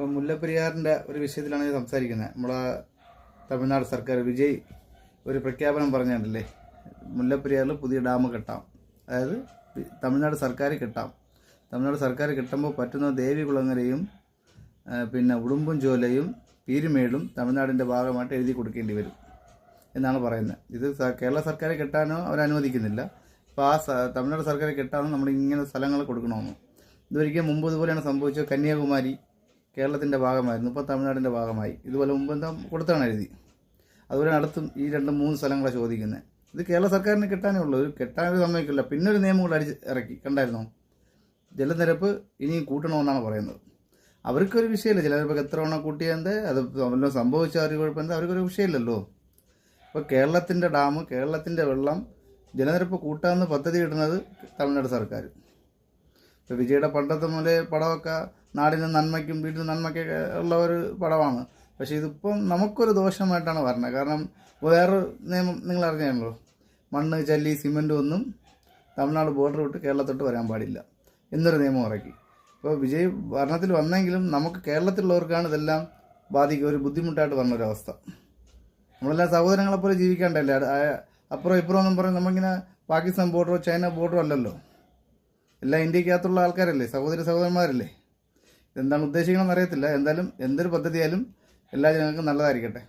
ഇപ്പം മുല്ലപ്പെരിയാറിൻ്റെ ഒരു വിഷയത്തിലാണ് ഞാൻ സംസാരിക്കുന്നത്. നമ്മളെ തമിഴ്നാട് സർക്കാർ വിജയ് ഒരു പ്രഖ്യാപനം പറഞ്ഞിട്ടില്ലേ, മുല്ലപ്പെരിയാറിൽ പുതിയ ഡാം കെട്ടാം. അതായത് തമിഴ്നാട് സർക്കാർ കെട്ടാം. തമിഴ്നാട് സർക്കാർ കെട്ടുമ്പോൾ പറ്റുന്ന ദേവികുളങ്ങരയും പിന്നെ ഉടുമ്പൻചോലയും പീരുമേടും തമിഴ്നാടിൻ്റെ ഭാഗമായിട്ട് എഴുതി കൊടുക്കേണ്ടി വരും എന്നാണ് പറയുന്നത്. ഇത് കേരള സർക്കാർ കെട്ടാനോ അവരനുവദിക്കുന്നില്ല. അപ്പോൾ തമിഴ്നാട് സർക്കാർ കെട്ടാനോ നമ്മൾ ഇങ്ങനെ സ്ഥലങ്ങൾ കൊടുക്കണമെന്ന്. ഇതൊരിക്കൽ മുമ്പ് ഇതുപോലെയാണ് സംഭവിച്ചത്. കന്യാകുമാരി കേരളത്തിൻ്റെ ഭാഗമായിരുന്നു, ഇപ്പോൾ തമിഴ്നാടിൻ്റെ ഭാഗമായി. ഇതുപോലെ മുമ്പ് എന്താ കൊടുത്താണ് എഴുതി. അതുപോലെ അടുത്തും ഈ 2-3 സ്ഥലങ്ങളാണ് ചോദിക്കുന്നത്. ഇത് കേരള സർക്കാരിന് കിട്ടാനേ ഉള്ളൂ. ഒരു കെട്ടാനൊരു സമ്മതിക്കില്ല. പിന്നെ ഒരു നിയമം കൂടെ ഇറക്കി കണ്ടായിരുന്നോ, ജലനിരപ്പ് ഇനിയും കൂട്ടണമെന്നാണ് പറയുന്നത്. അവർക്കൊരു വിഷയമില്ല. ജലനിരപ്പൊക്കെ എത്ര തവണ കൂട്ടിയത്, അത് വല്ലതും സംഭവിച്ച ഒരു കുഴപ്പമെന്താ, അവർക്കൊരു വിഷയമില്ലല്ലോ. ഇപ്പോൾ കേരളത്തിൻ്റെ ഡാം, കേരളത്തിൻ്റെ വെള്ളം, ജലനിരപ്പ് കൂട്ടാമെന്ന് പദ്ധതി ഇടുന്നത് തമിഴ്നാട് സർക്കാർ. ഇപ്പോൾ വിജയുടെ പണ്ടത്തെ മുതലേ പടമൊക്കെ നാടിന് നന്മയ്ക്കും വീടിന് നന്മയ്ക്കൊക്കെ ഉള്ള ഒരു പടമാണ്. പക്ഷേ ഇതിപ്പം നമുക്കൊരു ദോഷമായിട്ടാണ് പറഞ്ഞത്. കാരണം വേറൊരു നിയമം നിങ്ങൾ അറിഞ്ഞാണല്ലോ, മണ്ണ് ചല്ലി സിമൻറ്റും ഒന്നും തമിഴ്നാട് ബോർഡർ വിട്ട് കേരളത്തോട്ട് വരാൻ പാടില്ല എന്നൊരു നിയമം ഇറക്കി. ഇപ്പോൾ വിജയ് ഭരണത്തിൽ വന്നെങ്കിലും നമുക്ക് കേരളത്തിലുള്ളവർക്കാണ് ഇതെല്ലാം ബാധിക്കുക, ഒരു ബുദ്ധിമുട്ടായിട്ട് വന്നൊരവസ്ഥ. നമ്മളെല്ലാം സഹോദരങ്ങളെപ്പോലെ ജീവിക്കേണ്ടല്ലേ. അപ്പുറം ഇപ്പുറം എന്നും പറഞ്ഞ് നമ്മളിങ്ങനെ പാകിസ്ഥാൻ ബോർഡറോ ചൈന ബോർഡറോ അല്ലല്ലോ. എല്ലാം ഇന്ത്യക്കകത്തുള്ള ആൾക്കാരല്ലേ, സഹോദരന്മാരല്ലേ. എന്താണ് ഉദ്ദേശിക്കണമെന്ന് അറിയത്തില്ല. എന്തായാലും എന്തൊരു പദ്ധതിയായാലും എല്ലാ ജനങ്ങൾക്കും നല്ലതായിരിക്കട്ടെ.